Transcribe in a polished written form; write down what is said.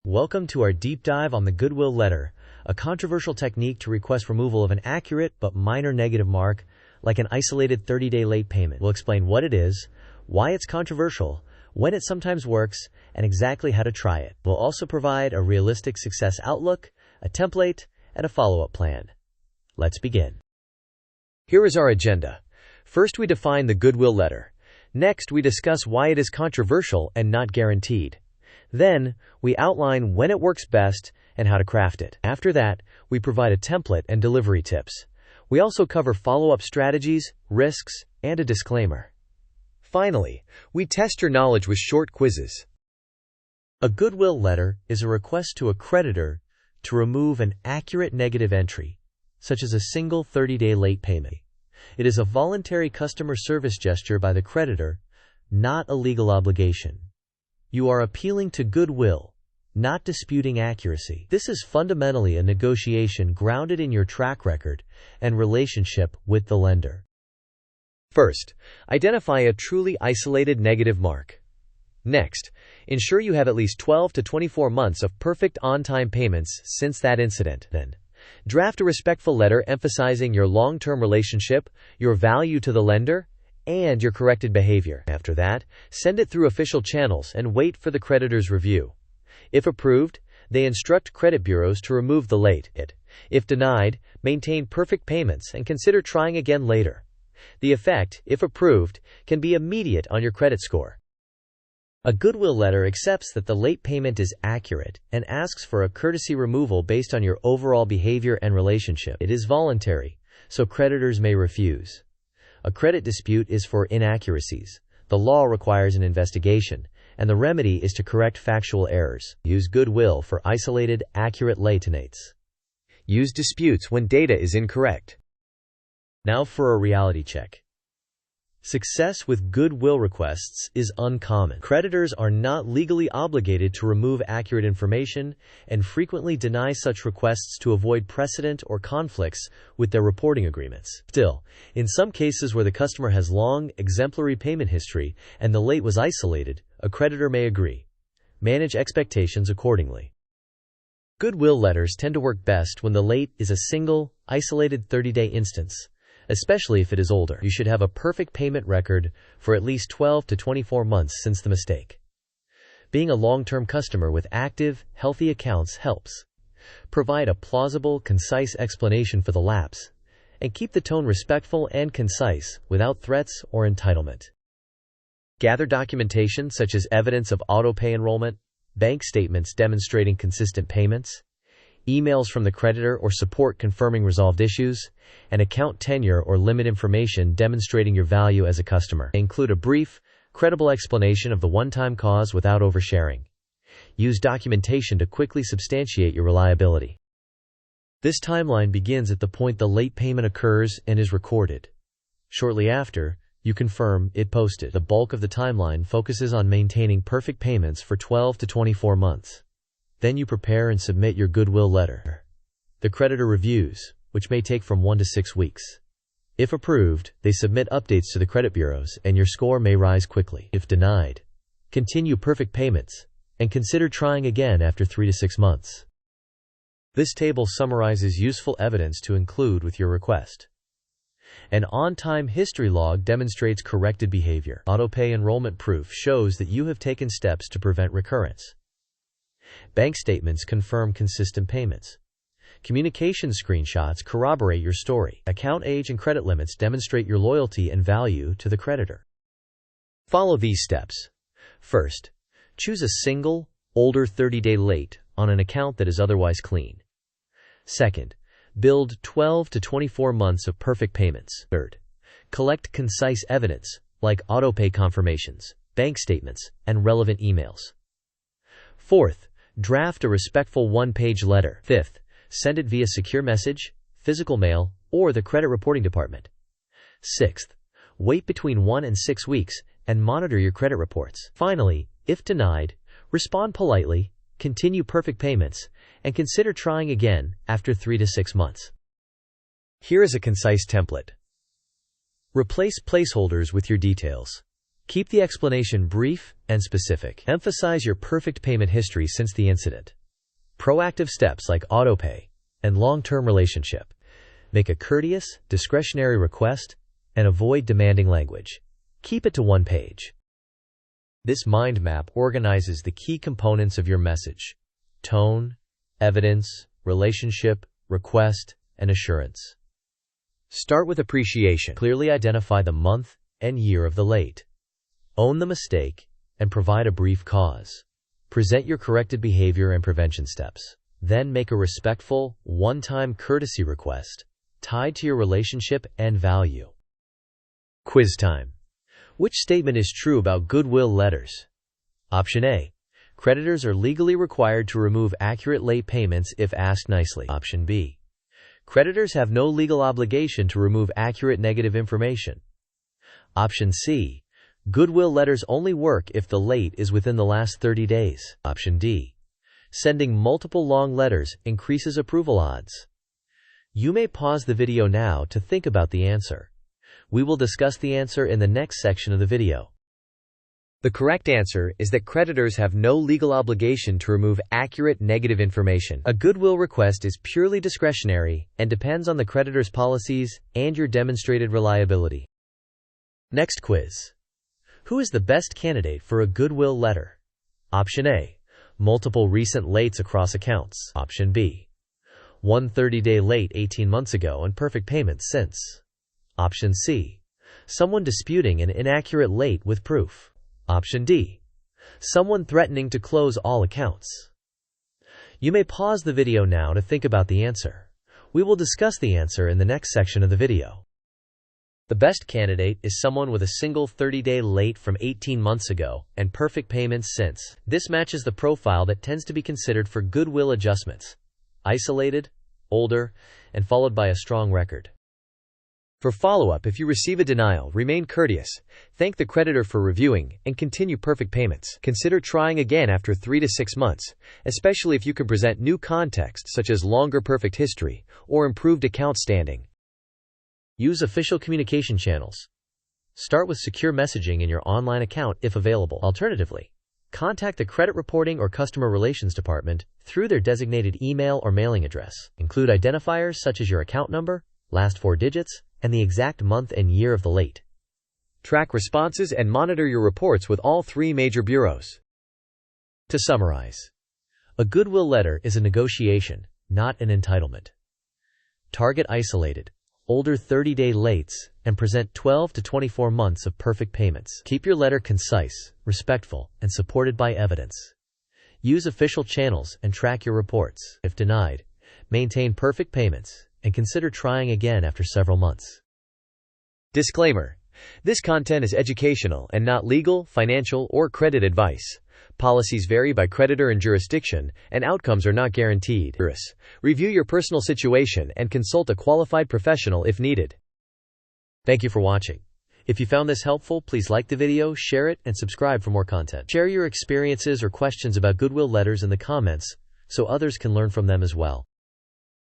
Welcome to our deep dive on the Goodwill Letter, a controversial technique to request removal of an accurate but minor negative mark, like an isolated 30-day late payment. We'll explain what it is, why it's controversial, when it sometimes works, and exactly how to try it. We'll also provide a realistic success outlook, a template, and a follow-up plan. Let's begin. Here is our agenda. First, we define the Goodwill Letter. Next, we discuss why it is controversial and not guaranteed. Then, we outline when it works best and how to craft it. After that, we provide a template and delivery tips. We also cover follow-up strategies, risks, and a disclaimer. Finally, we test your knowledge with short quizzes. A Goodwill Letter is a request to a creditor to remove an accurate negative entry, such as a single 30-day late payment. It is a voluntary customer service gesture by the creditor, not a legal obligation. You are appealing to goodwill, not disputing accuracy. This is fundamentally a negotiation grounded in your track record and relationship with the lender. First, identify a truly isolated negative mark. Next, ensure you have at least 12 to 24 months of perfect on-time payments since that incident. Then, draft a respectful letter emphasizing your long-term relationship, your value to the lender, and your corrected behavior. After that, send it through official channels and wait for the creditor's review. If approved, they instruct credit bureaus to remove the late. If denied, maintain perfect payments and consider trying again later. The effect, if approved, can be immediate on your credit score. A Goodwill Letter accepts that the late payment is accurate and asks for a courtesy removal based on your overall behavior and relationship. It is voluntary, so creditors may refuse. A credit dispute is for inaccuracies. The law requires an investigation, and the remedy is to correct factual errors. Use goodwill for isolated, accurate latenates. Use disputes when data is incorrect. Now for a reality check. Success with goodwill requests is uncommon. Creditors are not legally obligated to remove accurate information and frequently deny such requests to avoid precedent or conflicts with their reporting agreements. Still, in some cases where the customer has long, exemplary payment history and the late was isolated, a creditor may agree. Manage expectations accordingly. Goodwill letters tend to work best when the late is a single, isolated 30-day instance. Especially if it is older. You should have a perfect payment record for at least 12 to 24 months since the mistake. Being a long-term customer with active, healthy accounts helps. Provide a plausible, concise explanation for the lapse, and keep the tone respectful and concise without threats or entitlement. Gather documentation such as evidence of auto-pay enrollment, bank statements demonstrating consistent payments, emails from the creditor or support confirming resolved issues, and account tenure or limit information demonstrating your value as a customer. Include a brief, credible explanation of the one-time cause without oversharing. Use documentation to quickly substantiate your reliability. This timeline begins at the point the late payment occurs and is recorded. Shortly after, you confirm it posted. The bulk of the timeline focuses on maintaining perfect payments for 12 to 24 months. Then you prepare and submit your Goodwill Letter. The creditor reviews, which may take from 1 to 6 weeks. If approved, they submit updates to the credit bureaus and your score may rise quickly. If denied, continue perfect payments and consider trying again after 3 to 6 months. This table summarizes useful evidence to include with your request. An on-time history log demonstrates corrected behavior. Auto-pay enrollment proof shows that you have taken steps to prevent recurrence. Bank statements confirm consistent payments. Communication screenshots corroborate your story. Account age and credit limits demonstrate your loyalty and value to the creditor. Follow these steps. First, choose a single, older 30-day late on an account that is otherwise clean. Second, build 12 to 24 months of perfect payments. Third, collect concise evidence like auto-pay confirmations, bank statements, and relevant emails. Fourth, draft a respectful one-page letter. Fifth, send it via secure message, physical mail, or the credit reporting department. Sixth, wait between 1 and 6 weeks and monitor your credit reports. Finally, if denied, respond politely, continue perfect payments, and consider trying again after 3 to 6 months. Here is a concise template. Replace placeholders with your details. Keep the explanation brief and specific. Emphasize your perfect payment history since the incident. Proactive steps like autopay and long-term relationship. Make a courteous, discretionary request and avoid demanding language. Keep it to one page. This mind map organizes the key components of your message: tone, evidence, relationship, request, and assurance. Start with appreciation. Clearly identify the month and year of the late. Own the mistake and provide a brief cause. Present your corrected behavior and prevention steps. Then make a respectful, one-time courtesy request tied to your relationship and value. Quiz time. Which statement is true about Goodwill letters? Option A. Creditors are legally required to remove accurate late payments if asked nicely. Option B. Creditors have no legal obligation to remove accurate negative information. Option C. Goodwill letters only work if the late is within the last 30 days. Option D. Sending multiple long letters increases approval odds. You may pause the video now to think about the answer. We will discuss the answer in the next section of the video. The correct answer is that creditors have no legal obligation to remove accurate negative information. A goodwill request is purely discretionary and depends on the creditor's policies and your demonstrated reliability. Next quiz. Who is the best candidate for a goodwill letter? Option A. Multiple recent lates across accounts. Option B. One 30-day late 18 months ago and perfect payments since. Option C. Someone disputing an inaccurate late with proof. Option D. Someone threatening to close all accounts. You may pause the video now to think about the answer. We will discuss the answer in the next section of the video. The best candidate is someone with a single 30-day late from 18 months ago and perfect payments since. This matches the profile that tends to be considered for goodwill adjustments: isolated, older, and followed by a strong record. For follow-up, if you receive a denial, remain courteous, thank the creditor for reviewing, and continue perfect payments. Consider trying again after 3 to 6 months, especially if you can present new context such as longer perfect history or improved account standing. Use official communication channels. Start with secure messaging in your online account if available. Alternatively, contact the credit reporting or customer relations department through their designated email or mailing address. Include identifiers such as your account number, last 4 digits, and the exact month and year of the late. Track responses and monitor your reports with all 3 major bureaus. To summarize, a goodwill letter is a negotiation, not an entitlement. Target isolated, older 30-day lates, and present 12 to 24 months of perfect payments. Keep your letter concise, respectful, and supported by evidence. Use official channels and track your reports. If denied, maintain perfect payments and consider trying again after several months. Disclaimer: this content is educational and not legal, financial, or credit advice. Policies vary by creditor and jurisdiction, and outcomes are not guaranteed. Review your personal situation and consult a qualified professional if needed. Thank you for watching. If you found this helpful, please like the video, share it, and subscribe for more content. Share your experiences or questions about goodwill letters in the comments so others can learn from them as well.